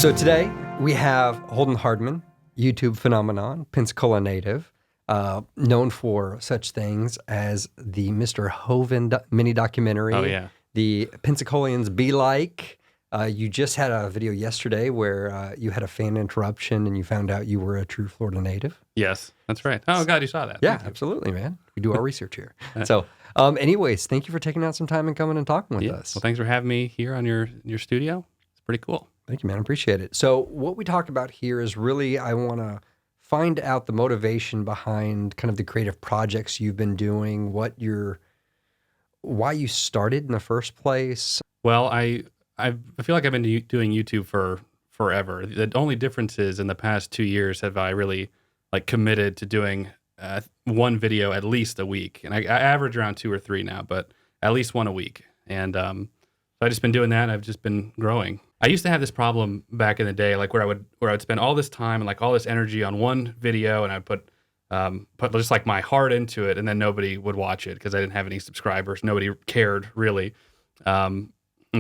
So today we have Holden Hardman, YouTube phenomenon, Pensacola native, known for such things as the Mr. Hoven mini documentary. Oh, yeah. The Pensacolians Be Like. You just had a video yesterday where you had a fan interruption and you found out you were a true Florida native. Yes, that's right. Oh, God, you saw that. Yeah, absolutely, man. We do our research here. So, anyways, thank you for taking out some time and coming and talking with us. Well, thanks for having me here on your studio. It's pretty cool. Thank you, man. I appreciate it. So what we talk about here is really, I want to find out the motivation behind kind of the creative projects you've been doing, why you started in the first place. Well, I feel like I've been doing YouTube for forever. The only difference is in the past 2 years have I really committed to doing one video at least a week. And I average around 2 or 3 now, but at least one a week. And so I've just been doing that and I've just been growing. I used to have this problem back in the day, where I would spend all this time and all this energy on one video, and I'd put just my heart into it, and then nobody would watch it because I didn't have any subscribers. Nobody cared really, and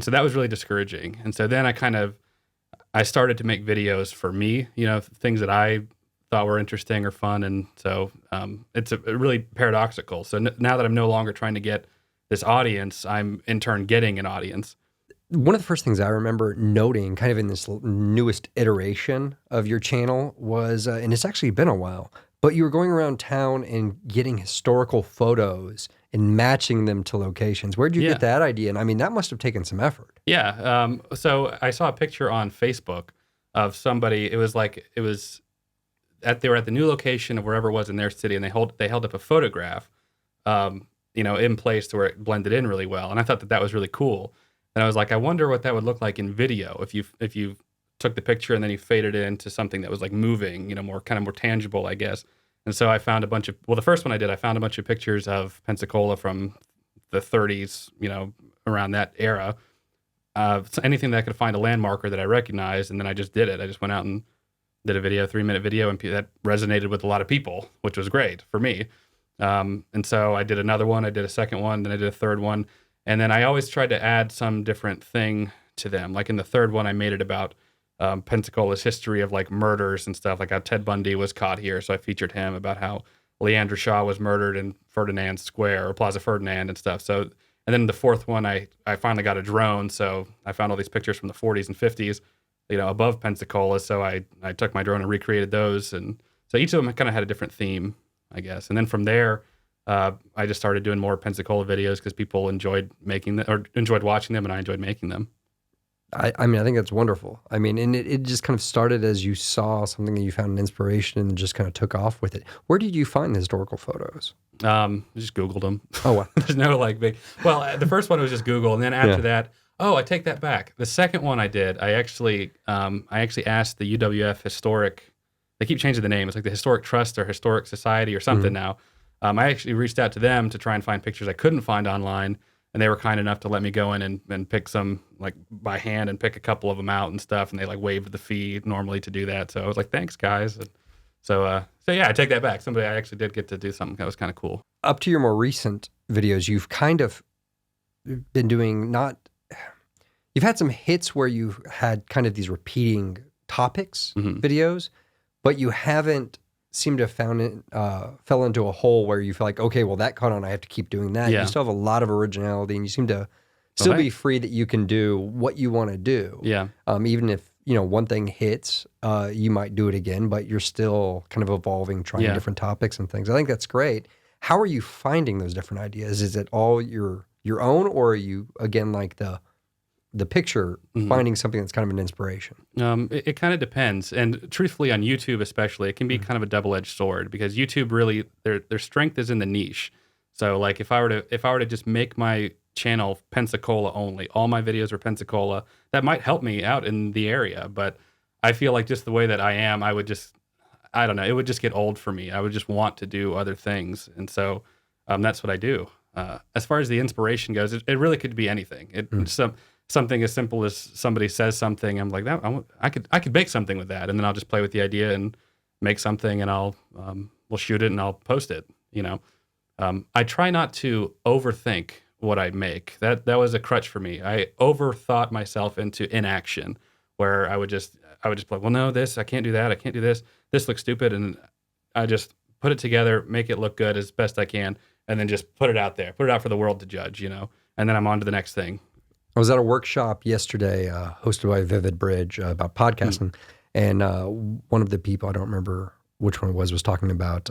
so that was really discouraging. And so then I started to make videos for me, things that I thought were interesting or fun, and so it's really paradoxical. So now that I'm no longer trying to get this audience, I'm in turn getting an audience. One of the first things I remember noting kind of in this newest iteration of your channel was, and it's actually been a while, but you were going around town and getting historical photos and matching them to locations. Where'd you get that idea? And I mean, that must have taken some effort. Yeah. So I saw a picture on Facebook of somebody. They were at the new location of wherever it was in their city, and they held up a photograph, in place to where it blended in really well. And I thought that was really cool. And I was like, I wonder what that would look like in video if you took the picture and then you faded it into something that was moving, more tangible, I guess. And so I found the first one I found a bunch of pictures of Pensacola from the 30s, around that era. So anything that I could find a landmarker that I recognized, and then I just did it. I just went out and did a 3-minute video, and that resonated with a lot of people, which was great for me. And so I did another one, I did a second one, then I did a third one. And then I always tried to add some different thing to them. Like in the third one, I made it about Pensacola's history of murders and stuff, like how Ted Bundy was caught here. So I featured him, about how Leandra Shaw was murdered in Ferdinand Square, or Plaza Ferdinand and stuff. So, and then the fourth one, I finally got a drone. So I found all these pictures from the 40s and 50s, above Pensacola. So I took my drone and recreated those. And so each of them kind of had a different theme, I guess. And then from there, I just started doing more Pensacola videos because people enjoyed making them, or enjoyed watching them, and I enjoyed making them. I mean, I think that's wonderful. I mean, and it just kind of started as you saw something that you found an inspiration and just kind of took off with it. Where did you find the historical photos? I just Googled them. Oh, wow. There's no big. Well, the first one was just Google, and then after that, I take that back. The second one I did, I actually asked the UWF Historic. They keep changing the name. It's like the Historic Trust or Historic Society or something now. I actually reached out to them to try and find pictures I couldn't find online, and they were kind enough to let me go in and pick some by hand and pick a couple of them out and stuff, and they waived the fee normally to do that. So I was like, thanks guys. And so yeah, I take that back. I actually did get to do something that was kind of cool. Up to your more recent videos, you've kind of been doing you've had some hits where you had kind of these repeating topics videos, but you haven't seem to have fell into a hole where you feel like, okay, well, that caught on, I have to keep doing that. You still have a lot of originality, and you seem to still be free that you can do what you want to do. Yeah. Even if, one thing hits, you might do it again, but you're still kind of evolving, trying different topics and things. I think that's great. How are you finding those different ideas? Is it all your own, or are you, again, like the picture, finding something that's kind of an inspiration? It kind of depends. And truthfully, on YouTube especially, it can be kind of a double-edged sword, because YouTube really, their strength is in the niche. So if I were to just make my channel Pensacola only, all my videos are Pensacola, that might help me out in the area. But I feel like just the way that I am, I don't know, it would just get old for me. I would just want to do other things. And so that's what I do. As far as the inspiration goes, it really could be anything. Something as simple as somebody says something, I'm like, I could make something with that, and then I'll just play with the idea and make something, and we'll shoot it and I'll post it. I try not to overthink what I make. That was a crutch for me. I overthought myself into inaction, where I would I would just be like, well, no, I can't do that. I can't do this. This looks stupid. And I just put it together, make it look good as best I can, and then just put it out there, put it out for the world to judge, and then I'm on to the next thing. I was at a workshop yesterday hosted by Vivid Bridge about podcasting, and one of the people, I don't remember which one it was talking about,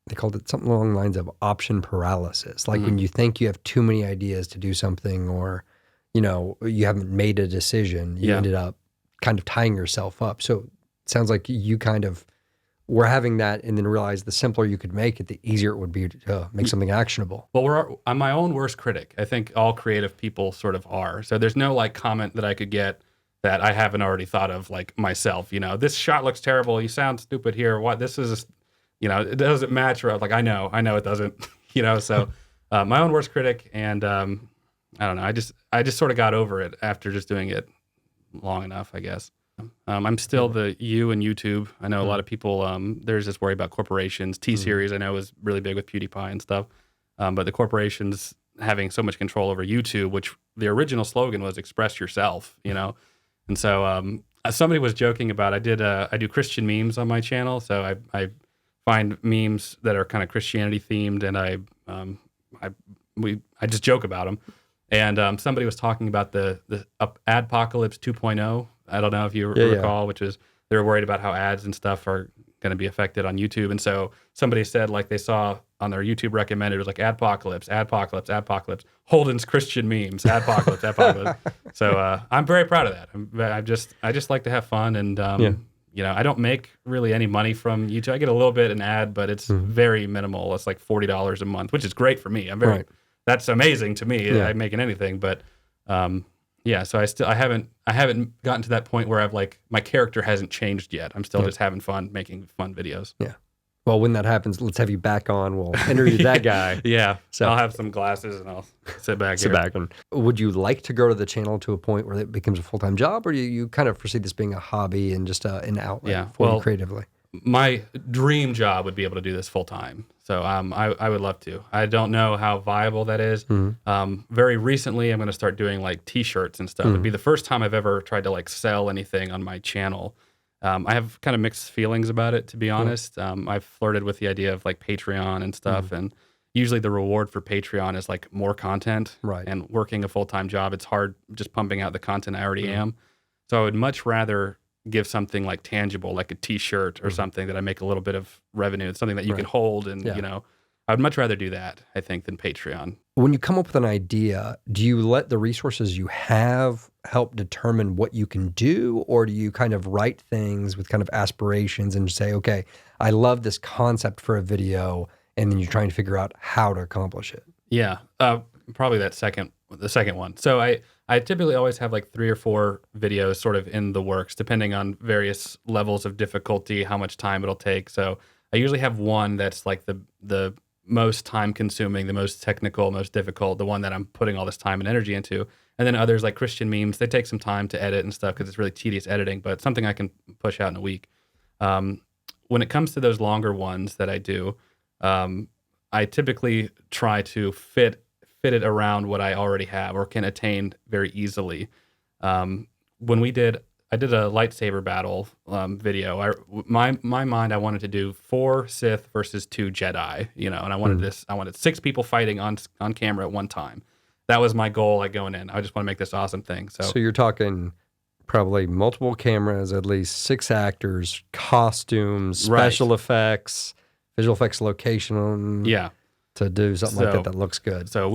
they called it something along the lines of option paralysis. Like when you think you have too many ideas to do something, or, you haven't made a decision, you ended up kind of tying yourself up. So it sounds like you kind of were having that and then realized the simpler you could make it, the easier it would be to make something actionable. Well, I'm my own worst critic. I think all creative people sort of are. So there's no like comment that I could get that I haven't already thought of, like myself, this shot looks terrible. You sound stupid here. What this is, it doesn't match. Or like, I know it doesn't, so my own worst critic. And I don't know. I just sort of got over it after just doing it long enough, I guess. I'm still the you in YouTube. I know a lot of people, there's this worry about corporations. T-Series, I know, is really big with PewDiePie and stuff. But the corporations having so much control over YouTube, which the original slogan was express yourself, And so somebody was joking about, I do Christian memes on my channel. So I find memes that are kind of Christianity themed, and I just joke about them. And somebody was talking about the Adpocalypse 2.0. I don't know if you recall, which is they were worried about how ads and stuff are going to be affected on YouTube. And so somebody said, like, they saw on their YouTube recommended, it was like Adpocalypse, Holden's Christian memes, Adpocalypse. So I'm very proud of that. I just like to have fun, and I don't make really any money from YouTube. I get a little bit an ad, but it's very minimal. It's like $40 a month, which is great for me. That's amazing to me. I'm making anything, but so I haven't gotten to that point where I've like, my character hasn't changed yet. I'm still just having fun making fun videos. Yeah. Well, when that happens, let's have you back on. We'll interview that guy. Yeah. So I'll have some glasses and I'll sit back here. Would you like to grow to the channel to a point where it becomes a full-time job, or do you kind of foresee this being a hobby and just an outlet for you creatively? My dream job would be able to do this full time. So I would love to. I don't know how viable that is. Very recently, I'm going to start doing like T-shirts and stuff. It'd be the first time I've ever tried to like sell anything on my channel. I have kind of mixed feelings about it, to be honest. I've flirted with the idea of like Patreon and stuff, and usually the reward for Patreon is like more content. Right. And working a full-time job, it's hard just pumping out the content I already am. So I would much rather give something like tangible, like a T-shirt or something that I make a little bit of revenue. It's something that you can hold, and I would much rather do that, I think, than Patreon. When you come up with an idea, do you let the resources you have help determine what you can do, or do you kind of write things with kind of aspirations and say, okay, I love this concept for a video, and then you're trying to figure out how to accomplish it? Yeah, probably the second one. So I typically always have like 3 or 4 videos sort of in the works, depending on various levels of difficulty, how much time it'll take. So I usually have one that's like the most time consuming, the most technical, most difficult, the one that I'm putting all this time and energy into. And then others like Christian memes, they take some time to edit and stuff because it's really tedious editing, but something I can push out in a week. When it comes to those longer ones that I do, I typically try to fit it around what I already have or can attain very easily. I did a lightsaber battle video. My mind, I wanted to do 4 Sith versus 2 Jedi, and I wanted 6 people fighting on camera at one time. That was my goal, like going in. I just want to make this awesome thing. So you're talking probably multiple cameras, at least 6 actors, costumes, special effects, visual effects, location. Yeah. To do something like that looks good. So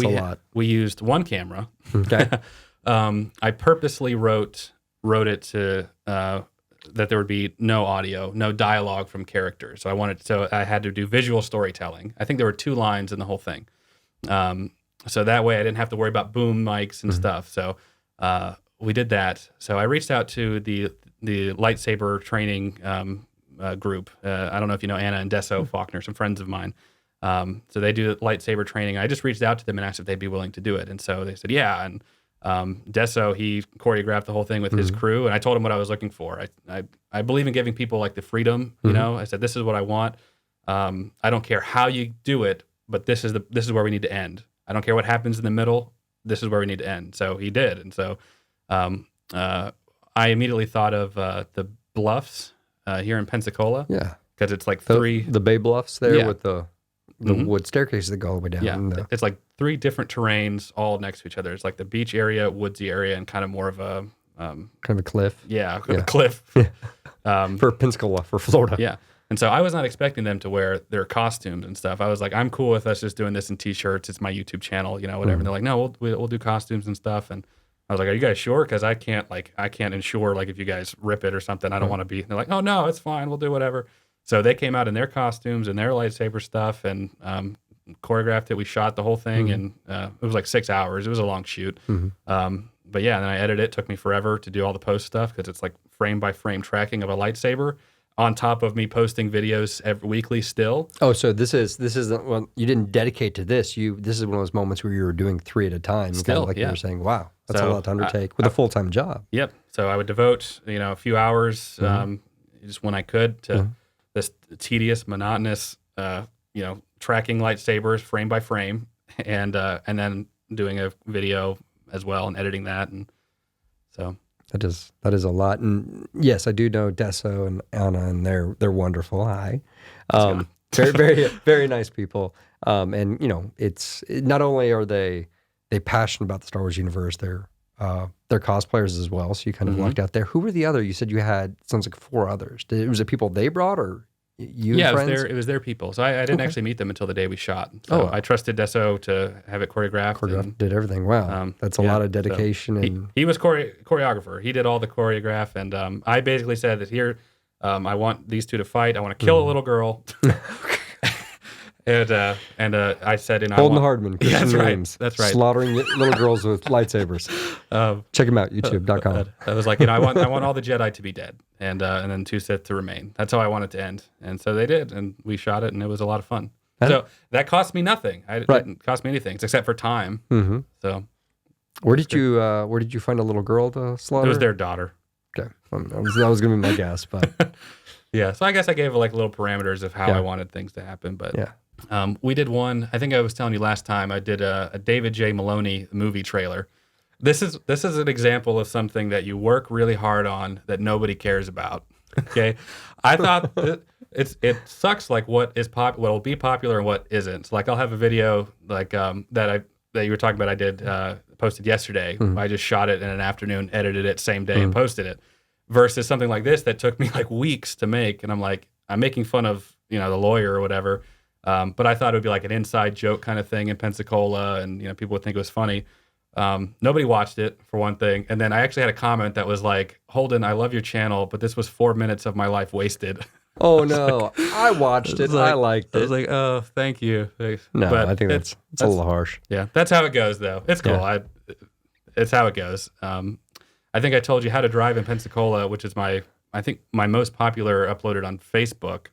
we used one camera. Okay. I purposely wrote it to that there would be no audio, no dialogue from characters. So I had to do visual storytelling. I think there were 2 lines in the whole thing. So that way I didn't have to worry about boom mics and stuff. So we did that. So I reached out to the lightsaber training group. I don't know if you know Anna and Deso Faulkner, some friends of mine. So they do lightsaber training. I just reached out to them and asked if they'd be willing to do it. And so they said, yeah. And Deso, he choreographed the whole thing with his crew. And I told him what I was looking for. I believe in giving people like the freedom, I said, this is what I want. I don't care how you do it, but this is where we need to end. I don't care what happens in the middle. This is where we need to end. So he did. And so I immediately thought of the bluffs here in Pensacola. Yeah. Because it's like the Bay Bluffs there with the wood staircases that go all the way down. Yeah, it's like 3 different terrains all next to each other. It's like the beach area, woodsy area, and kind of more of a kind of a cliff. Yeah, a cliff. For Pensacola, for Florida. Yeah. And so I was not expecting them to wear their costumes and stuff. I was like, I'm cool with us just doing this in T-shirts. It's my YouTube channel, whatever. And they're like, no, we'll do costumes and stuff. And I was like, are you guys sure? Because I can't ensure like if you guys rip it or something, I don't want to be. And they're like, oh no, it's fine. We'll do whatever. So they came out in their costumes and their lightsaber stuff and choreographed it. We shot the whole thing and it was like 6 hours. It was a long shoot. But yeah, and then I edited it. It took me forever to do all the post stuff because it's like frame by frame tracking of a lightsaber on top of me posting videos weekly still. Oh, so this is well, you didn't dedicate to this. This is one of those moments where you were doing 3 at a time. Still, kind of like you were saying, wow, that's a lot to undertake with a full-time job. Yep. So I would devote, a few hours just when I could to this tedious, monotonous, tracking lightsabers frame by frame and then doing a video as well and editing that. And so that is a lot. And yes, I do know Deso and Anna, and they're wonderful. Hi. Very, very, very nice people. And it's not only are they passionate about the Star Wars universe, they're cosplayers as well. So you kind of lucked out there. Who were the other? You said you had, sounds like 4 others. Was it people they brought or you? Yeah, and friends? It was their people. So I didn't actually meet them until the day we shot. So I trusted Deso to have it choreographed. Did everything. Wow. That's a lot of dedication. So and he was choreographer. He did all the choreograph. And I basically said that here, I want these 2 to fight. I want to kill a little girl. And I said, Holden Hardman. Yeah, that's right. Slaughtering little girls with lightsabers. Check him out, YouTube.com. I was like, I want all the Jedi to be dead, and then 2 Sith to remain. That's how I want it to end, and so they did, and we shot it, and it was a lot of fun. So that cost me nothing. It didn't cost me anything except for time. So where did you find a little girl to slaughter? It was their daughter. Okay, that was going to be my guess, but yeah. So I guess I gave like little parameters of how I wanted things to happen, but yeah. We did one. I think I was telling you last time. I did a David J. Maloney movie trailer. This is an example of something that you work really hard on that nobody cares about. Okay, I thought it sucks. Like what will be popular and what isn't. So like I'll have a video like that you were talking about. I did posted yesterday. I just shot it in an afternoon, edited it same day, and posted it. Versus something like this that took me like weeks to make, and I'm making fun of the lawyer or whatever. But I thought it would be like an inside joke kind of thing in Pensacola, and people would think it was funny. Nobody watched it for one thing, and then I actually had a comment that was like, "Holden, I love your channel, but this was 4 minutes of my life wasted." Oh no, I watched it. I liked it. I was like, "Oh, thank you." No, but I think that's a little harsh. Yeah, that's how it goes, though. It's cool. Yeah. It's how it goes. I think I told you How to Drive in Pensacola, which is my most popular uploaded on Facebook.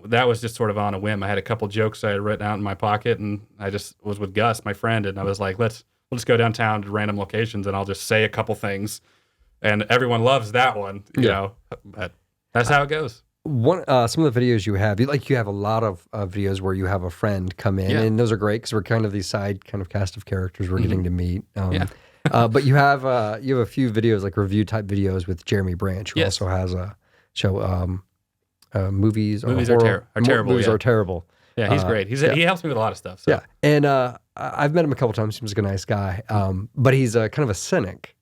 That was just sort of on a whim. I had a couple jokes I had written out in my pocket, and I just was with Gus, my friend, and I was like, we'll just go downtown to random locations, and I'll just say a couple things, and everyone loves that one, you know. But that's how it goes. Some of the videos you have, you have a lot of videos where you have a friend come in, and those are great because we're kind of these side kind of cast of characters we're getting to meet. But you have a few videos like review type videos with Jeremy Branch, who also has a show. Movies are terrible. Movies are terrible. Yeah, he's great. He helps me with a lot of stuff. So. Yeah, and I've met him a couple times. He seems like a nice guy, but he's kind of a cynic.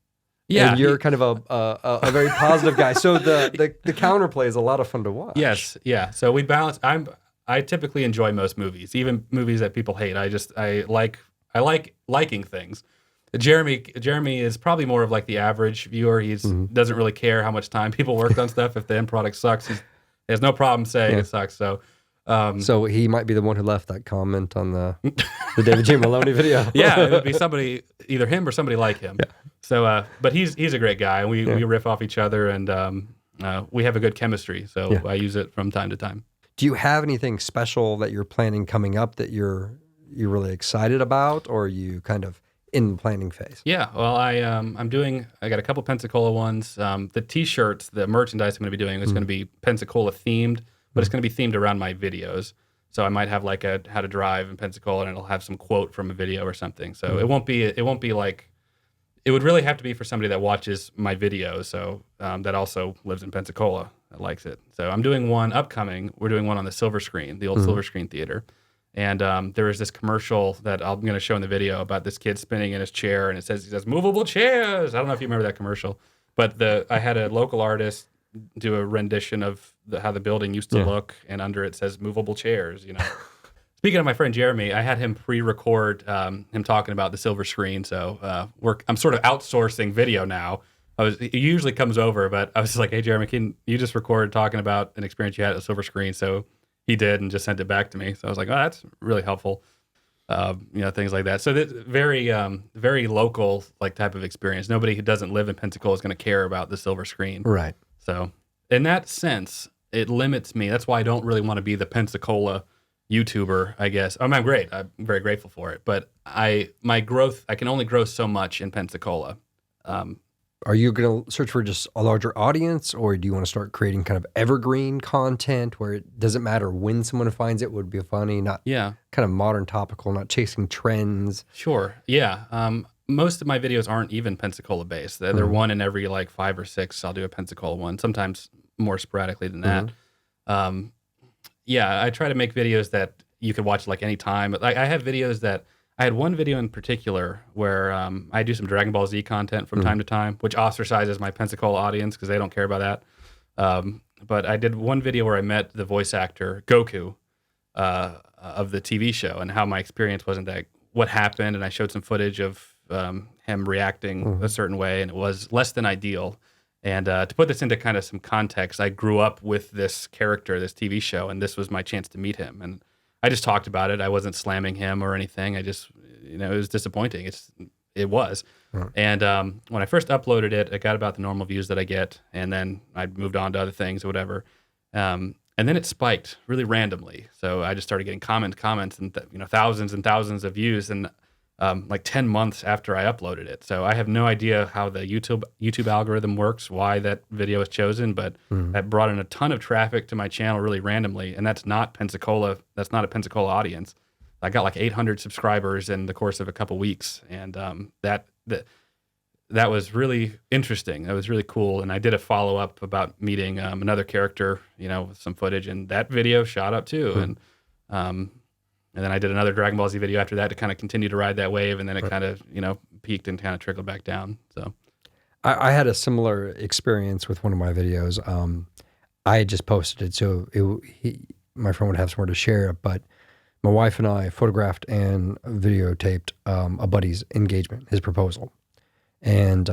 Yeah, and you're kind of a very positive guy. So the counterplay is a lot of fun to watch. Yes, yeah. So we balance. I typically enjoy most movies, even movies that people hate. I like liking things. Jeremy is probably more of like the average viewer. He's doesn't really care how much time people worked on stuff. If the end product sucks, he has no problem saying it sucks. So, so he might be the one who left that comment on the David J. Maloney video. Yeah, it would be somebody, either him or somebody like him. Yeah. So, but he's a great guy, and we riff off each other, and we have a good chemistry. So I use it from time to time. Do you have anything special that you're planning coming up that you're really excited about, or are you kind of in the planning phase? Yeah, well, I got a couple Pensacola ones. The T-shirts, the merchandise I'm going to be doing is going to be Pensacola themed, but it's going to be themed around my videos. So I might have like a How to Drive in Pensacola, and it'll have some quote from a video or something. So it won't be like it would really have to be for somebody that watches my videos. So that also lives in Pensacola that likes it. So I'm doing one upcoming. We're doing one on the Silver Screen, the old Silver Screen Theater. And there was this commercial that I'm going to show in the video about this kid spinning in his chair, and he says movable chairs. I don't know if you remember that commercial, but I had a local artist do a rendition of how the building used to look, and under it says movable chairs. Speaking of my friend Jeremy, I had him pre-record him talking about the Silver Screen. So I'm sort of outsourcing video now. He usually comes over, but I was just like, hey, Jeremy, can you just record talking about an experience you had at the Silver Screen? So he did and just sent it back to me. So I was like, oh, that's really helpful. Things like that. So very, very local like type of experience. Nobody who doesn't live in Pensacola is going to care about the Silver Screen. Right. So in that sense, it limits me. That's why I don't really want to be the Pensacola YouTuber, I guess. I'm great. I'm very grateful for it. But my growth, I can only grow so much in Pensacola. Are you going to search for just a larger audience, or do you want to start creating kind of evergreen content where it doesn't matter when someone finds it would be funny, not kind of modern topical, not chasing trends? Sure. Yeah. Most of my videos aren't even Pensacola based. They're one in every like 5 or 6. I'll do a Pensacola one, sometimes more sporadically than that. I try to make videos that you could watch like any time. Like I have videos that I had one video in particular where I do some Dragon Ball Z content from time to time, which ostracizes my Pensacola audience because they don't care about that. But I did one video where I met the voice actor Goku of the TV show and how my experience wasn't that what happened, and I showed some footage of him reacting a certain way, and it was less than ideal. And to put this into kind of some context, I grew up with this character, this TV show, and this was my chance to meet him. And I just talked about it. I wasn't slamming him or anything. I just, it was disappointing. It was. And when I first uploaded it, I got about the normal views that I get, and then I moved on to other things or whatever. And then it spiked really randomly. So I just started getting comments, and thousands and thousands of views, and like 10 months after I uploaded it. So I have no idea how the YouTube algorithm works, why that video was chosen, but that brought in a ton of traffic to my channel really randomly. And that's not Pensacola. That's not a Pensacola audience. I got like 800 subscribers in the course of a couple weeks. And that was really interesting. That was really cool. And I did a follow-up about meeting another character, with some footage, and that video shot up too. And then I did another Dragon Ball Z video after that to kind of continue to ride that wave, and then it kind of, peaked and kind of trickled back down. So I had a similar experience with one of my videos. I had just posted it, so my friend would have somewhere to share it, but my wife and I photographed and videotaped a buddy's engagement, his proposal. And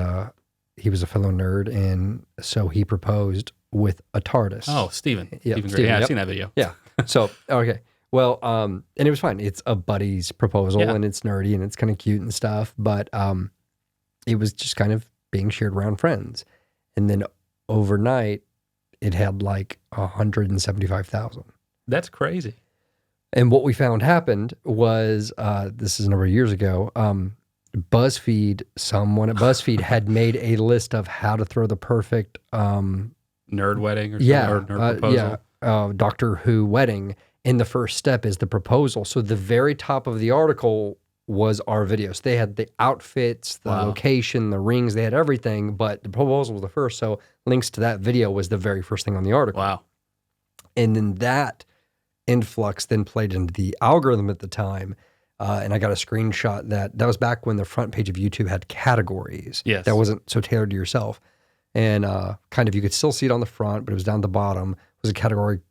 he was a fellow nerd, and so he proposed with a TARDIS. Oh, Steven. Yeah, Steven. Yeah, I've seen that video. Yeah. So, okay. Well, and it was fine. It's a buddy's proposal, and it's nerdy, and it's kind of cute and stuff, but it was just kind of being shared around friends. And then overnight, it had like 175,000. That's crazy. And what we found happened was, this is a number of years ago, someone at BuzzFeed had made a list of how to throw the perfect nerd wedding or something, or nerd proposal. Doctor Who wedding. And the first step is the proposal. So the very top of the article was our videos. They had the outfits, the location, the rings, they had everything, but the proposal was the first. So links to that video was the very first thing on the article. Wow. And then that influx then played into the algorithm at the time. And I got a screenshot that was back when the front page of YouTube had categories. Yes. That wasn't so tailored to yourself. And kind of, you could still see it on the front, but it was down the bottom. It was a category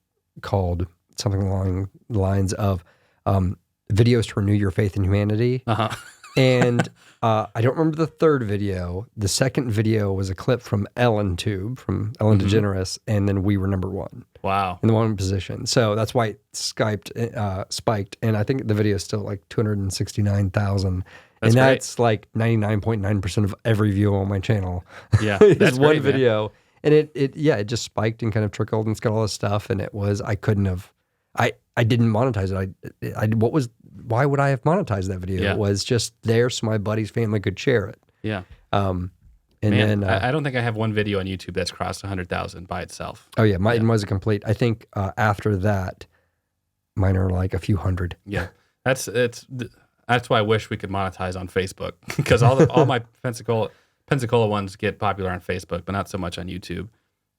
called something along the lines of videos to renew your faith in humanity. And I don't remember the third video. The second video was a clip from Ellen Tube, from Ellen DeGeneres, and then we were number one. Wow. In the one position. So that's why it spiked. And I think the video is still like 269,000. And that's like 99.9% of every view on my channel. Yeah. That's one video. And it just spiked and kind of trickled, and it's got all this stuff. And it was, I didn't monetize it. Why would I have monetized that video? Yeah. It was just there so my buddy's family could share it. Yeah. Then I don't think I have one video on YouTube that's crossed 100,000 by itself. Oh yeah, mine was a complete. I think after that, mine are like a few hundred. Yeah, That's why I wish we could monetize on Facebook because all my Pensacola ones get popular on Facebook, but not so much on YouTube.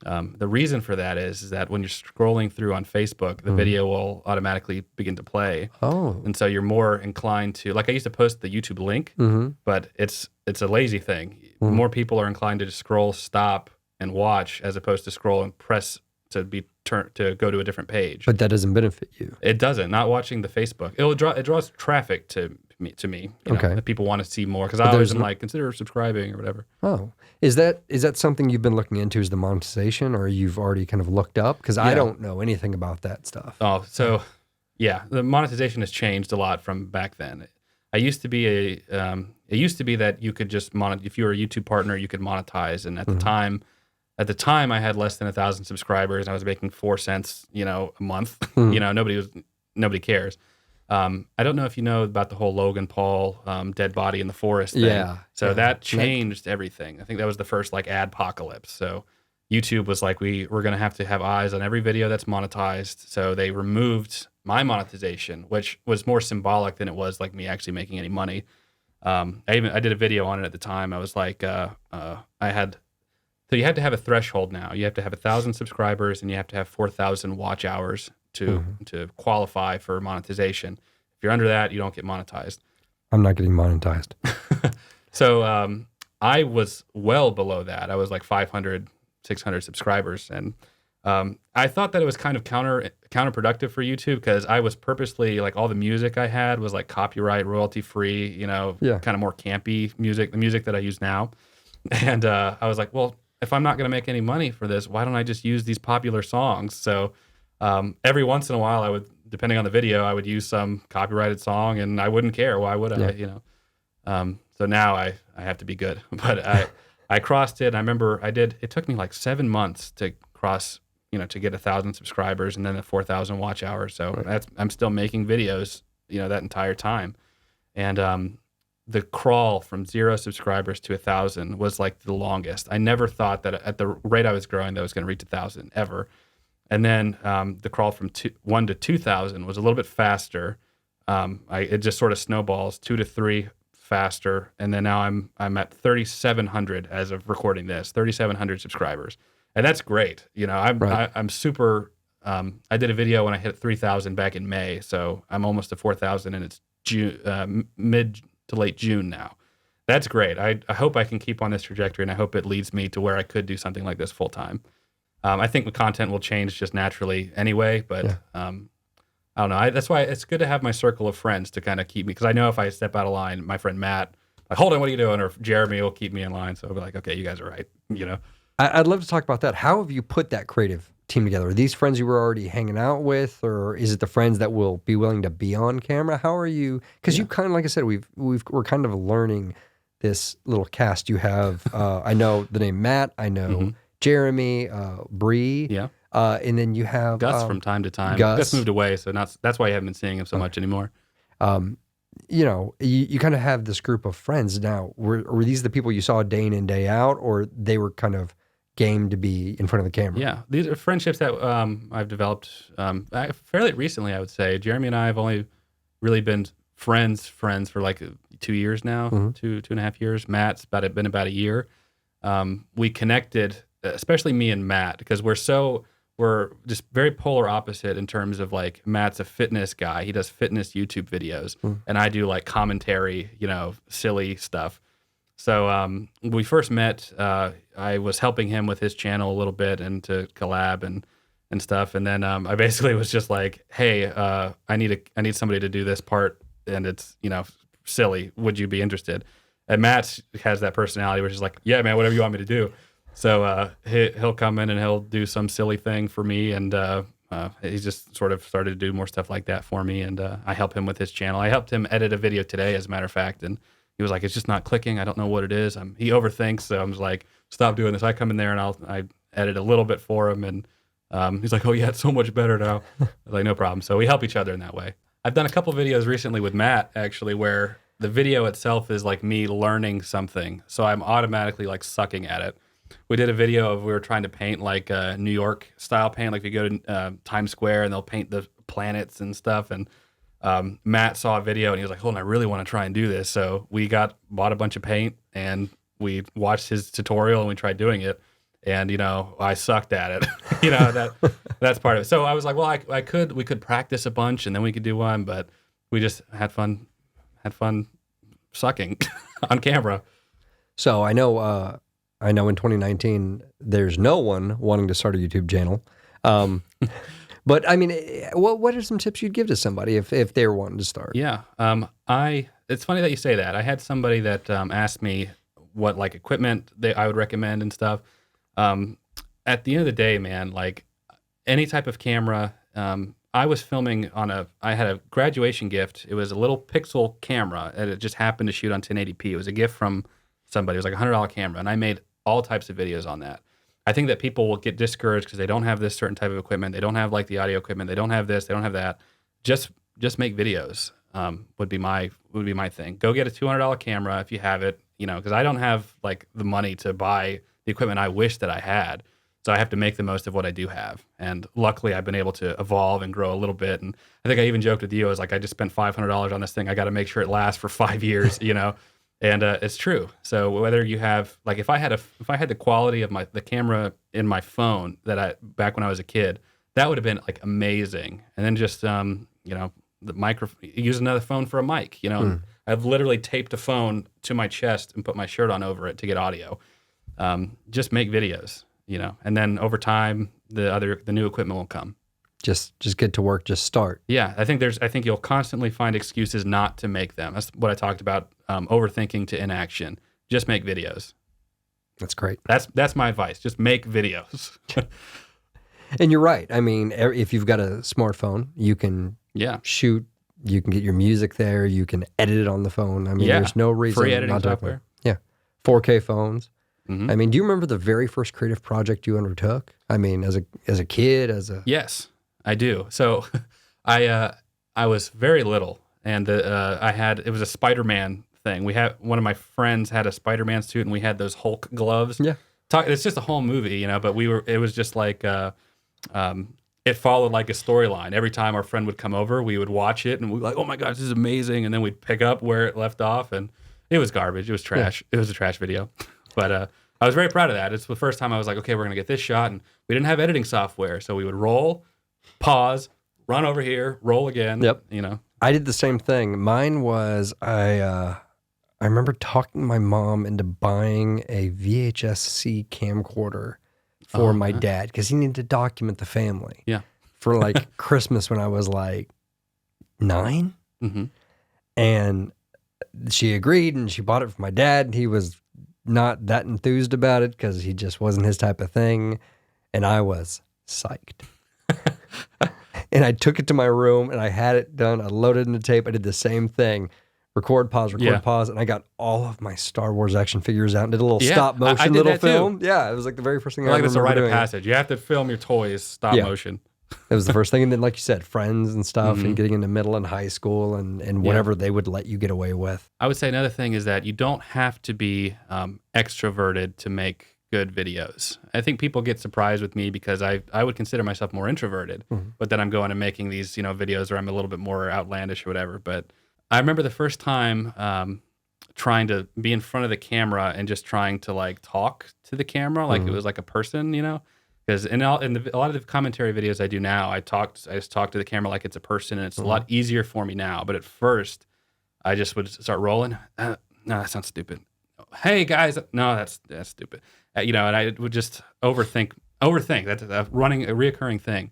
The reason for that is that when you're scrolling through on Facebook, the video will automatically begin to play. Oh. And so you're more inclined to, like I used to post the YouTube link, but it's a lazy thing. More people are inclined to just scroll, stop, and watch as opposed to scroll and press to go to a different page. But that doesn't benefit you. It doesn't. Not watching the Facebook. It draws traffic to me. You know, that people want to see more because I always am like, consider subscribing or whatever. Oh, is that something you've been looking into? Is the monetization, or you've already kind of looked up? Because I don't know anything about that stuff. Oh, so yeah, the monetization has changed a lot from back then. It used to be that you could just if you were a YouTube partner, you could monetize, and at the time, I had less than 1,000 subscribers. And I was making 4 cents, a month. Nobody cares. I don't know if you know about the whole Logan Paul dead body in the forest thing. Yeah. So that changed everything. I think that was the first adpocalypse. So YouTube was like, we're going to have eyes on every video that's monetized. So they removed my monetization, which was more symbolic than it was like me actually making any money. I did a video on it at the time. I was like, so you have to have a threshold now. You have to have 1,000 subscribers and you have to have 4,000 watch hours to qualify for monetization. If you're under that, you don't get monetized. I'm not getting monetized. So I was well below that. I was like 500, 600 subscribers. And I thought that it was kind of counterproductive for YouTube because I was purposely, like all the music I had was like copyright, royalty free, kind of more campy music, the music that I use now. And I was like, well, if I'm not going to make any money for this, why don't I just use these popular songs? So every once in a while, I would, depending on the video, I would use some copyrighted song, and I wouldn't care. Why would I? So now I have to be good. But I crossed it. And I remember it took me like 7 months to cross, to get 1,000 subscribers and then 4,000 watch hours. So I'm still making videos, that entire time. And the crawl from 0 subscribers to 1,000 was like the longest. I never thought that at the rate I was growing that I was going to reach 1,000 ever. And then the crawl from 1 to 2,000 was a little bit faster. It just sort of snowballs 2 to 3 faster, and then now I'm at 3,700 as of recording this, 3,700 subscribers, and that's great. I'm super. I did a video when I hit 3,000 back in May, so I'm almost to 4,000, and it's mid to late June now. That's great. I hope I can keep on this trajectory, and I hope it leads me to where I could do something like this full time. I think the content will change just naturally anyway, but I don't know. That's why it's good to have my circle of friends to kind of keep me, because I know if I step out of line, my friend Matt, like, Holden, what are you doing? Or Jeremy will keep me in line. So I'll be like, okay, you guys are right. I'd love to talk about that. How have you put that creative team together? Are these friends you were already hanging out with, or is it the friends that will be willing to be on camera? How are you? Because you kind of, like I said, we're kind of learning this little cast you have. I know the name Matt. I know Jeremy, Bree. Yeah. And then you have Gus from time to time. Gus moved away, so that's why you haven't been seeing him so much anymore. You kind of have this group of friends now. Were these the people you saw day in and day out, or they were kind of game to be in front of the camera? Yeah, these are friendships that I've developed fairly recently, I would say. Jeremy and I have only really been friends for like 2 years now, 2.5 years. Matt's been about a year. We connected, especially me and Matt, because we're just very polar opposite in terms of, like, Matt's a fitness guy. He does fitness YouTube videos, and I do like commentary, silly stuff. So we first met, I was helping him with his channel a little bit and to collab and stuff. And then I basically was just like, hey, I need somebody to do this part, and it's, silly. Would you be interested? And Matt has that personality which is like, yeah, man, whatever you want me to do. So he'll come in and he'll do some silly thing for me, and he's just sort of started to do more stuff like that for me, and I help him with his channel. I helped him edit a video today, as a matter of fact, and he was like, it's just not clicking. I don't know what it is. He overthinks, so I'm just like, stop doing this. I come in there and I edit a little bit for him, and he's like, oh yeah, it's so much better now. I was like, no problem. So we help each other in that way. I've done a couple videos recently with Matt, actually, where the video itself is like me learning something, so I'm automatically like sucking at it. We did a video we were trying to paint like New York style paint, like if you go to Times Square and they'll paint the planets and stuff. And Matt saw a video and he was like, Holden, I really want to try and do this. So we bought a bunch of paint and we watched his tutorial and we tried doing it. And, I sucked at it. That's part of it. So I was like, well, we could practice a bunch and then we could do one, but we just had fun sucking on camera. So I know in 2019, there's no one wanting to start a YouTube channel. But I mean, what are some tips you'd give to somebody if they're wanting to start? Yeah. It's funny that you say that. I had somebody that asked me what like equipment I would recommend and stuff. At the end of the day, man, like any type of camera, I was filming I had a graduation gift. It was a little pixel camera and it just happened to shoot on 1080p. It was a gift from somebody. It was like a $100 camera. And I made all types of videos on that. I think that people will get discouraged because they don't have this certain type of equipment. They don't have like the audio equipment. They don't have this. They don't have that. Just make videos. Would be my thing. Go get a $200 camera if you have it. Because I don't have like the money to buy the equipment I wish that I had. So I have to make the most of what I do have. And luckily, I've been able to evolve and grow a little bit. And I think I even joked with you. I was like, I just spent $500 on this thing. I got to make sure it lasts for 5 years. And it's true. So whether you have like if I had the quality of the camera in my phone back when I was a kid, that would have been like amazing. And then just the use another phone for a mic. I've literally taped a phone to my chest and put my shirt on over it to get audio. Just make videos, and then over time the new equipment will come. Just get to work, just start. Yeah, I think you'll constantly find excuses not to make them. That's what I talked about, overthinking to inaction. Just make videos. That's great. That's my advice. Just make videos. And you're right. I mean, if you've got a smartphone, you can shoot, you can get your music there, you can edit it on the phone. I mean, there's no reason free editing not to. Software. Yeah. 4K phones. Mm-hmm. I mean, do you remember the very first creative project you undertook? I mean, as a kid, Yes, I do. So I was very little and it was a Spider-Man thing. One of my friends had a Spider-Man suit and we had those Hulk gloves. Yeah. It's just a whole movie, but it was just like, it followed like a storyline. Every time our friend would come over, we would watch it and we'd be like, oh my gosh, this is amazing. And then we'd pick up where it left off and it was garbage. It was trash. Yeah. It was a trash video. But I was very proud of that. It's the first time I was like, okay, we're going to get this shot. And we didn't have editing software. So we would roll, pause, run over here, roll again. Yep. I did the same thing. Mine was, I remember talking my mom into buying a VHS-C camcorder for my dad because he needed to document the family. Yeah. For like Christmas when I was like 9. Mm-hmm. And she agreed and she bought it for my dad. And he was not that enthused about it because he just wasn't his type of thing. And I was psyched. And I took it to my room and I had it done. I loaded in the tape. I did the same thing. Record, pause, pause. And I got all of my Star Wars action figures out and did a little stop motion little film. Too. Yeah, it was like the very first thing I remember doing. Like it's a rite of passage. You have to film your toys stop motion. It was the first thing. And then, like you said, friends and stuff and getting into middle and high school and whatever they would let you get away with. I would say another thing is that you don't have to be extroverted to make good videos. I think people get surprised with me because I would consider myself more introverted, but then I'm going and making these, videos where I'm a little bit more outlandish or whatever. But I remember the first time trying to be in front of the camera and just trying to like talk to the camera like it was like a person, because in a lot of the commentary videos I do now, I just talk to the camera like it's a person, and it's a lot easier for me now. But at first, I just would start rolling. No, that sounds stupid. Hey guys, no, that's stupid. And I would just overthink. That's a reoccurring thing.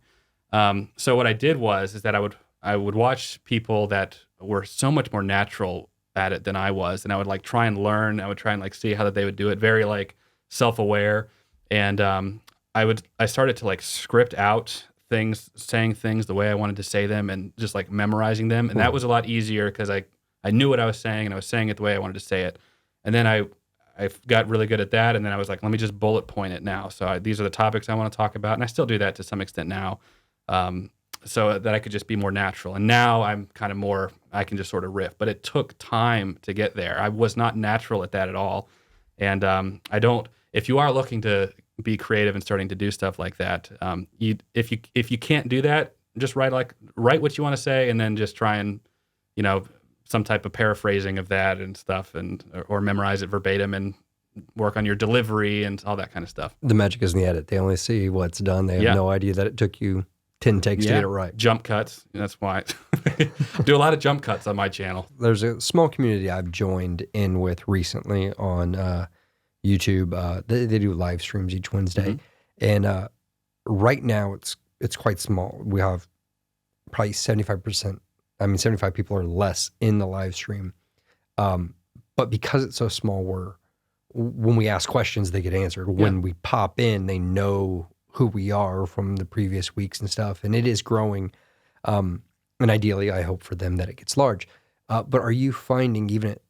So what I did is that I would watch people that were so much more natural at it than I was, and I would like try and learn. I would try and like see how they would do it, very like self-aware, and I started to like script out things, saying things the way I wanted to say them, and just like memorizing them, and that was a lot easier because I knew what I was saying and I was saying it the way I wanted to say it, and then I got really good at that, and then I was like, let me just bullet point it now. So these are the topics I want to talk about, and I still do that to some extent now. So that I could just be more natural. And now I'm kind of more, I can just sort of riff. But it took time to get there. I was not natural at that at all. And if you are looking to be creative and starting to do stuff like that, if you can't do that, just write what you want to say, and then just try and, some type of paraphrasing of that and stuff, or memorize it verbatim and work on your delivery and all that kind of stuff. The magic is in the edit. They only see what's done. They have no idea that it took you 10 takes to get it right. Jump cuts. That's why I do a lot of jump cuts on my channel. There's a small community I've joined in with recently on YouTube. They do live streams each Wednesday. And right now it's quite small. We have probably 75 people or less in the live stream. But because it's so small, when we ask questions, they get answered. When we pop in, they know who we are from the previous weeks and stuff. And it is growing. And ideally, I hope for them that it gets large. But are you finding even at,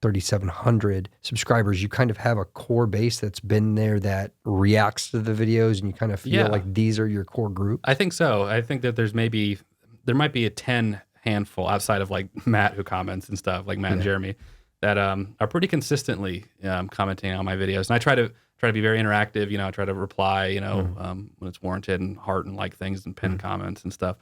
3,700 subscribers, you kind of have a core base that's been there that reacts to the videos and you kind of feel like these are your core group? I think so. I think that there might be a 10 handful outside of like Matt who comments and stuff, like Matt and Jeremy, that are pretty consistently commenting on my videos. And I try to be very interactive. I try to reply, when it's warranted, and heart and like things and pin comments and stuff.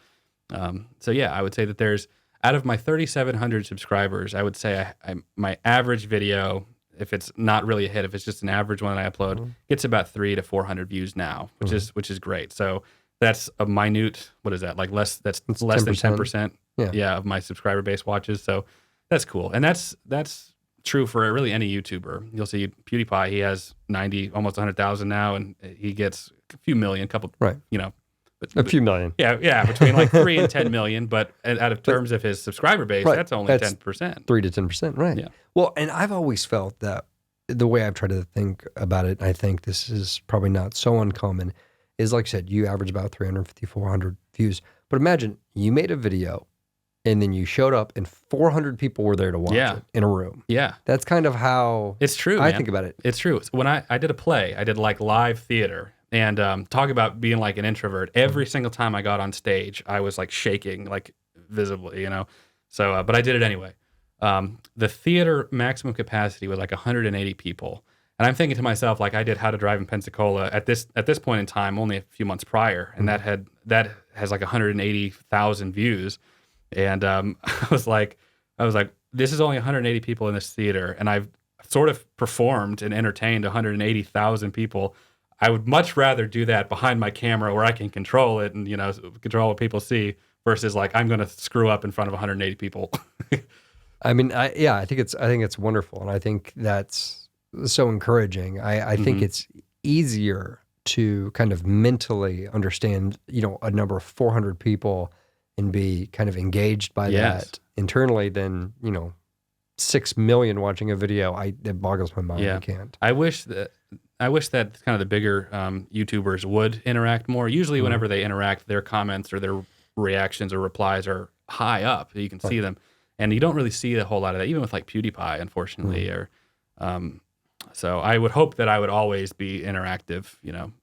So yeah, I would say that there's, out of my 3,700 subscribers, I would say my average video, if it's not really a hit, if it's just an average one that I upload, gets about 300 to 400 views now, which is great. So that's a minute, what is that? Like less than 10%. Of my subscriber base watches. So that's cool. And that's true for really any YouTuber. You'll see PewDiePie, he has 90, almost 100,000 now, and he gets a few million, a few million. Yeah, between like 3 and 10 million. But out of terms of his subscriber base, that's only 10%. 3 to 10%, right. Yeah. Well, and I've always felt that the way I've tried to think about it, and I think this is probably not so uncommon, is like I said, you average about 350, 400 views. But imagine you made a video and then you showed up and 400 people were there to watch it in a room. Yeah. That's kind of how it's true. I think about it. It's true. When I did a play, I did like live theater, and talk about being like an introvert. Every single time I got on stage, I was like shaking, like visibly, So, but I did it anyway. The theater maximum capacity was like 180 people. And I'm thinking to myself, like I did How to Drive in Pensacola at this point in time, only a few months prior. And that has like 180,000 views. And I was like, this is only 180 people in this theater, and I've sort of performed and entertained 180,000 people. I would much rather do that behind my camera where I can control it and control what people see, versus like I'm going to screw up in front of 180 people. I mean, I think it's wonderful, and I think that's so encouraging. I think it's easier to kind of mentally understand, a number of 400 people and be kind of engaged by that internally than, 6 million watching a video. It boggles my mind. I can't. I wish that kind of the bigger YouTubers would interact more. Usually whenever they interact, their comments or their reactions or replies are high up. You can see them. And you don't really see a whole lot of that, even with like PewDiePie, unfortunately. Or so I would hope that I would always be interactive,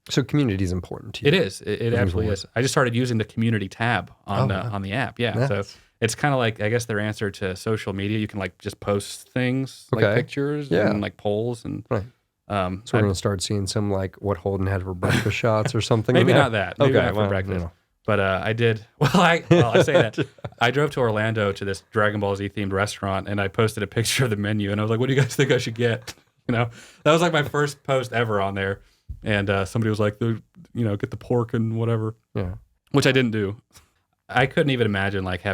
So community is important to you. It is. It absolutely is. I just started using the community tab on the app. Yeah. Nice. So it's kind of like, I guess, their answer to social media. You can like just post things, like pictures and like polls. And so we're going to start seeing some like what Holden had for breakfast shots or something. Maybe not that. Maybe not for breakfast. But I did. I say that. I drove to Orlando to this Dragon Ball Z themed restaurant, and I posted a picture of the menu, and I was like, "What do you guys think I should get?" That was like my first post ever on there, and somebody was like, "Get the pork and whatever." Yeah, which I didn't do. I couldn't even imagine like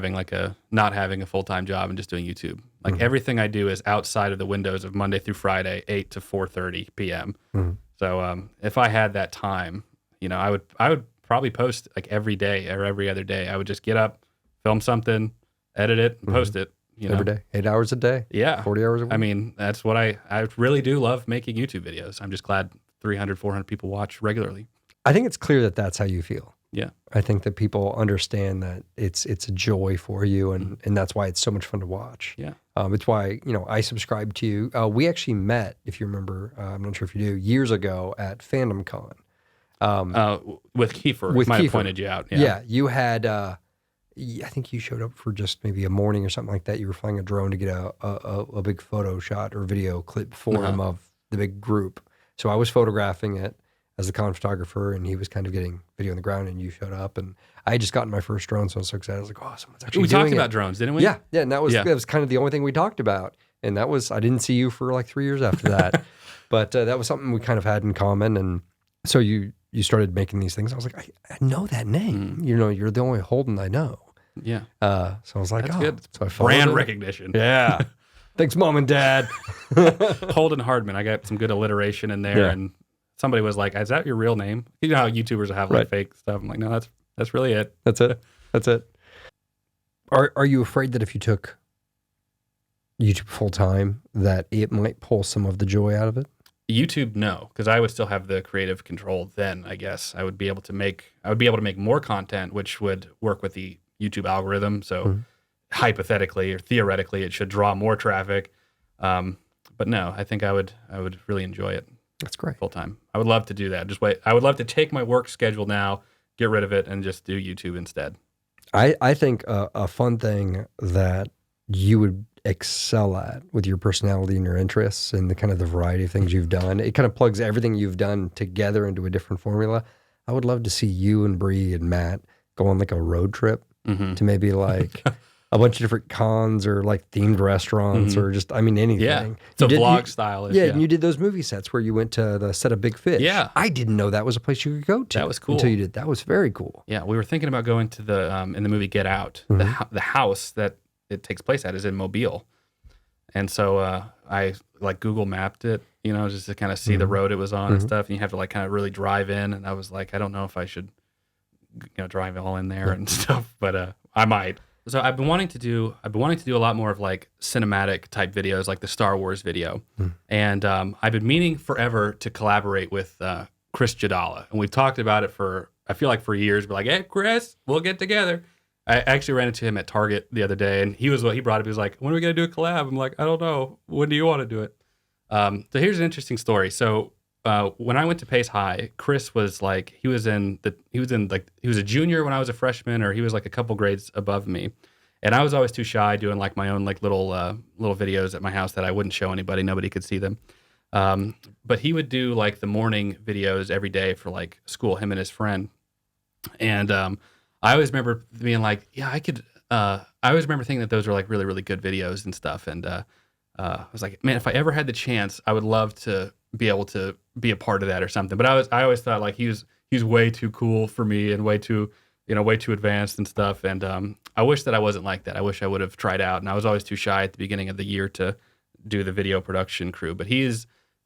not having a full-time job and just doing YouTube. Like everything I do is outside of the windows of Monday through Friday, 8 to 4:30 p.m. So if I had that time, I would probably post like every day or every other day. I would just get up, film something, edit it, and post it. Every day, 8 hours a day. Yeah, 40 hours a week. I mean, that's what I really do love making YouTube videos. I'm just glad 300, 400 people watch regularly. I think it's clear that that's how you feel. Yeah, I think that people understand that it's a joy for you, and that's why it's so much fun to watch. Yeah, it's why I subscribe to you. We actually met, if you remember, I'm not sure if you do, years ago at Fandom Con. With Kiefer, with might Kiefer. Have pointed you out. Yeah, you had. I think you showed up for just maybe a morning or something like that. You were flying a drone to get a big photo shot or video clip for him of the big group. So I was photographing it. as the con photographer, and he was kind of getting video on the ground, and you showed up, and I had just gotten my first drone, so I was so excited. I was like, oh, someone's actually doing it. We talked about drones, didn't we? Yeah, and that was kind of the only thing we talked about, and that was, I didn't see you for like 3 years after that, but that was something we kind of had in common, and so you started making these things. I was like, I know that name. You know, you're the only Holden I know. Yeah. So I was like, That's oh, good. so I followed Brand it. recognition. Yeah. Thanks, Mom and Dad. Holden Hardman. I got some good alliteration in there, and somebody was like, "Is that your real name?" You know how YouTubers have like fake stuff. I'm like, no, that's really it. That's it. That's it. Are you afraid that if you took YouTube full time, that it might pull some of the joy out of it? YouTube, no, because I would still have the creative control. Then I guess I would be able to make more content, which would work with the YouTube algorithm. So hypothetically or theoretically, it should draw more traffic. But no, I think I would really enjoy it. That's great. Full time. I would love to do that. I would love to take my work schedule now, get rid of it, and just do YouTube instead. I think a fun thing that you would excel at with your personality and your interests and the kind of the variety of things you've done, it kind of plugs everything you've done together into a different formula. I would love to see you and Bree and Matt go on like a road trip to maybe like a bunch of different cons or like themed restaurants or just, I mean, anything. Yeah, it's a vlog style. Yeah, and you did those movie sets where you went to the set of Big Fish. Yeah. I didn't know that was a place you could go to. That was cool. Until you did. That was very cool. Yeah, we were thinking about going to the, in the movie Get Out, the house that it takes place at is in Mobile. And so I like Google mapped it, you know, just to kind of see the road it was on and stuff. And you have to like kind of really drive in. And I was like, I don't know if I should, you know, drive all in there and stuff, but I might. So I've been wanting to do a lot more of like cinematic type videos, like the Star Wars video. And I've been meaning forever to collaborate with Chris Jadala. And we've talked about it I feel like for years. We're like, hey, Chris, we'll get together. I actually ran into him at Target the other day, and he brought up. He was like, when are we going to do a collab? I'm like, I don't know. When do you want to do it? So here's an interesting story. So when I went to Pace High, Chris was like, he was a junior when I was a freshman, or he was like a couple grades above me. And I was always too shy doing like my own like little videos at my house that I wouldn't show anybody. Nobody could see them. But he would do like the morning videos every day for like school, him and his friend. And I always remember being like, yeah, I could. I always remember thinking that those were like really, really good videos and stuff. And I was like, man, if I ever had the chance, I would love to be able to be a part of that or something. But I always thought like he's way too cool for me and way too advanced and stuff. And I wish that I wasn't like that. I wish I would have tried out. And I was always too shy at the beginning of the year to do the video production crew. But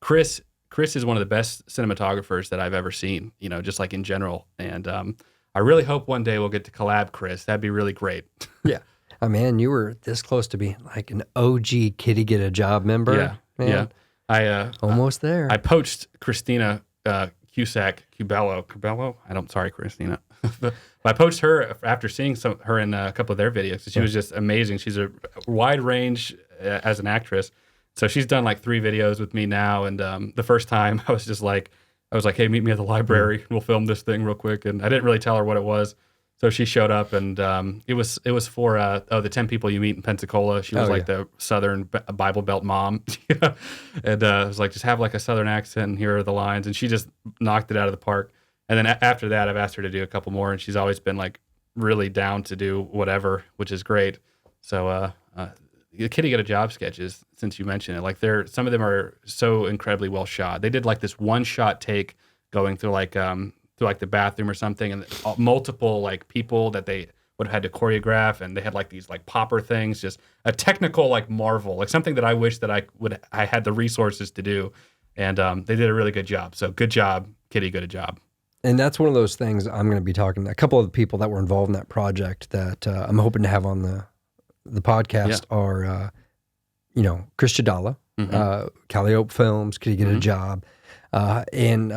Chris is one of the best cinematographers that I've ever seen, you know, just like in general. And I really hope one day we'll get to collab, Chris. That'd be really great. Yeah. Oh, man, you were this close to being like an OG Kitty Get a Job member. Yeah, man. Yeah. Almost there. I poached Christina Cubello. Sorry, Christina. But I poached her after seeing her in a couple of their videos. She was just amazing. She's a wide range as an actress. So she's done like 3 videos with me now. And the first time I was like, hey, meet me at the library. We'll film this thing real quick. And I didn't really tell her what it was. So she showed up, and it was for the 10 people you meet in Pensacola. She was the Southern Bible Belt mom. And I was like, just have like a Southern accent, and here are the lines. And she just knocked it out of the park. And then after that, I've asked her to do a couple more, and she's always been like really down to do whatever, which is great. So the Kitty Get a Job sketches, since you mentioned it, like some of them are so incredibly well shot. They did like this one shot take going through like the bathroom or something, and multiple like people that they would have had to choreograph, and they had like these like popper things, just a technical like marvel, like something that I wish that I had the resources to do. And they did a really good job. So good job, Kitty, good job. And that's one of those things I'm going to be talking to a couple of the people that were involved in that project that I'm hoping to have on the podcast are, Chris Jadala, Calliope Films, Kitty Get a Job, and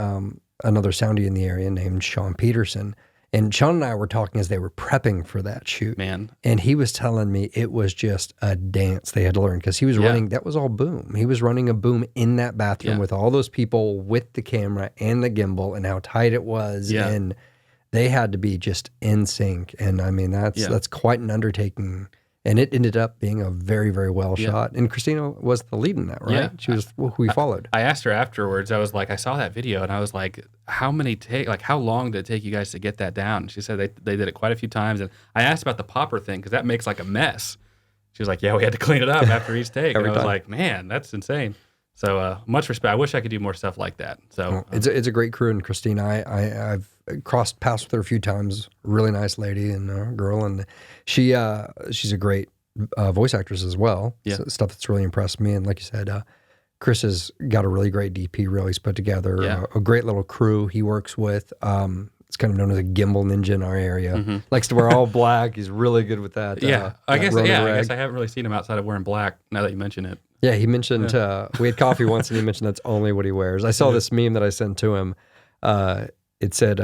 another soundy in the area named Sean Peterson. And Sean and I were talking as they were prepping for that shoot. Man. And he was telling me it was just a dance they had to learn, because he was running, that was all boom. He was running a boom in that bathroom with all those people with the camera and the gimbal, and how tight it was. Yeah. And they had to be just in sync. And I mean, that's quite an undertaking. And it ended up being a very, very well shot. And Christina was the lead in that, right? Yeah. She was who we followed. I asked her afterwards. I was like, I saw that video, and I was like, how long did it take you guys to get that down? She said they did it quite a few times. And I asked about the popper thing because that makes like a mess. She was like, yeah, we had to clean it up after each take. And I was like, man, that's insane. So much respect. I wish I could do more stuff like that. So it's a great crew, and Christina, I've crossed paths with her a few times. Really nice lady and girl, and she's a great voice actress as well. Yeah. So stuff that's really impressed me. And like you said, Chris has got a really great DP. Really, he's put together a great little crew he works with. It's kind of known as a gimbal ninja in our area. Mm-hmm. Likes to wear all black. He's really good with that. I guess I haven't really seen him outside of wearing black. Now that you mention it. Yeah, he mentioned, we had coffee once and he mentioned that's only what he wears. I saw this meme that I sent to him. It said,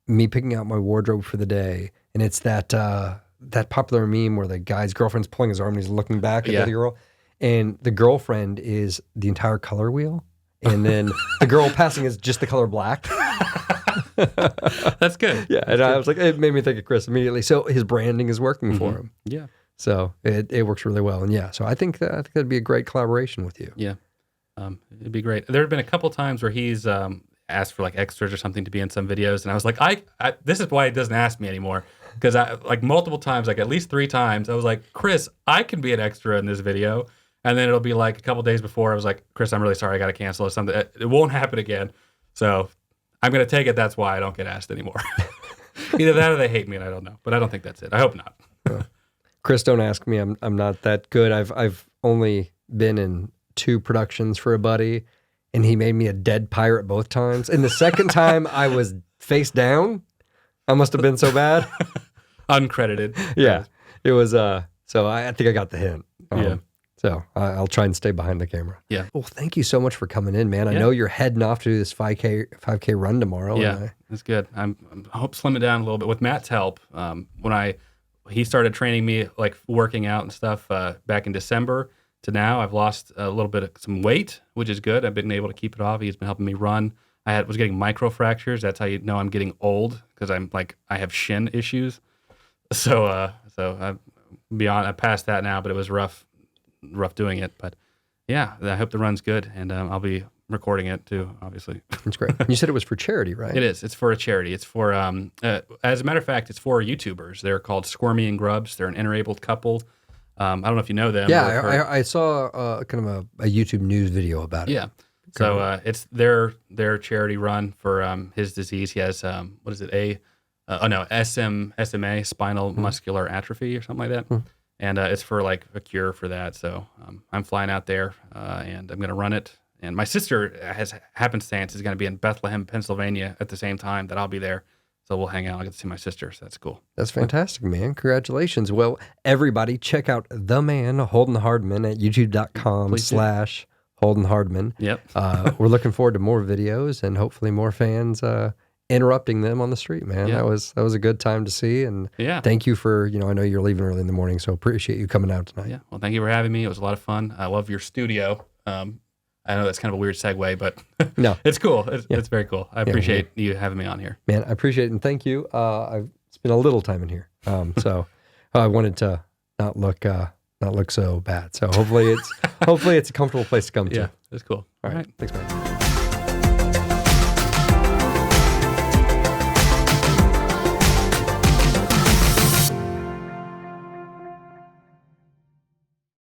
me picking out my wardrobe for the day. And it's that popular meme where the guy's girlfriend's pulling his arm and he's looking back at the other girl. And the girlfriend is the entire color wheel. And then the girl passing is just the color black. That's good. Yeah, and I was like, it made me think of Chris immediately. So his branding is working for him. Yeah. So it works really well, and so I think that'd be a great collaboration with you. Yeah, it'd be great. There have been a couple times where he's asked for like extras or something to be in some videos, and I was like, I this is why he doesn't ask me anymore, because I like multiple times, like at least 3 times, I was like, Chris, I can be an extra in this video, and then it'll be like a couple days before I was like, Chris, I'm really sorry, I got to cancel or something. It won't happen again, so I'm gonna take it. That's why I don't get asked anymore. Either that or they hate me, and I don't know, but I don't think that's it. I hope not. Chris, don't ask me. I'm not that good. I've only been in 2 productions for a buddy, and he made me a dead pirate both times. And the second time I was face down. I must have been so bad. Uncredited. Yeah, it was. So I think I got the hint. So I'll try and stay behind the camera. Yeah. Well, thank you so much for coming in, man. I know you're heading off to do this 5K run tomorrow. Yeah, that's good. I hope slim it down a little bit with Matt's help. He started training me, like working out and stuff, back in December to now. I've lost a little bit of some weight, which is good. I've been able to keep it off. He's been helping me run. I was getting microfractures. That's how you know I'm getting old, because I have shin issues. So I'm past that now, but it was rough doing it. But yeah, I hope the run's good, and I'll be recording it too, obviously. That's great. You said it was for charity, right? It is. It's for a charity. It's for, as a matter of fact, it's for YouTubers. They're called Squirmy and Grubs. They're an interabled couple. I don't know if you know them. Yeah, I saw kind of a YouTube news video about it. Yeah. So it's their charity run for his disease. He has, what is it, SMA, spinal muscular atrophy or something like that. And it's for like a cure for that. So I'm flying out there and I'm going to run it. And my sister has happenstance is going to be in Bethlehem, Pennsylvania at the same time that I'll be there. So we'll hang out. I'll get to see my sister. So that's cool. That's fantastic, man. Congratulations. Well, everybody check out the man, Holden Hardman, at youtube.com/Holden Hardman. Yep. We're looking forward to more videos and hopefully more fans interrupting them on the street, man. Yeah. That was a good time to see. And thank you for, I know you're leaving early in the morning, so appreciate you coming out tonight. Yeah. Well, thank you for having me. It was a lot of fun. I love your studio. I know that's kind of a weird segue, but no, it's cool. It's very cool. I appreciate you having me on here. Man, I appreciate it, and thank you. It's been a little time in here, so I wanted to not look so bad. So hopefully it's a comfortable place to come to. Yeah, it's cool. All right. Thanks, man.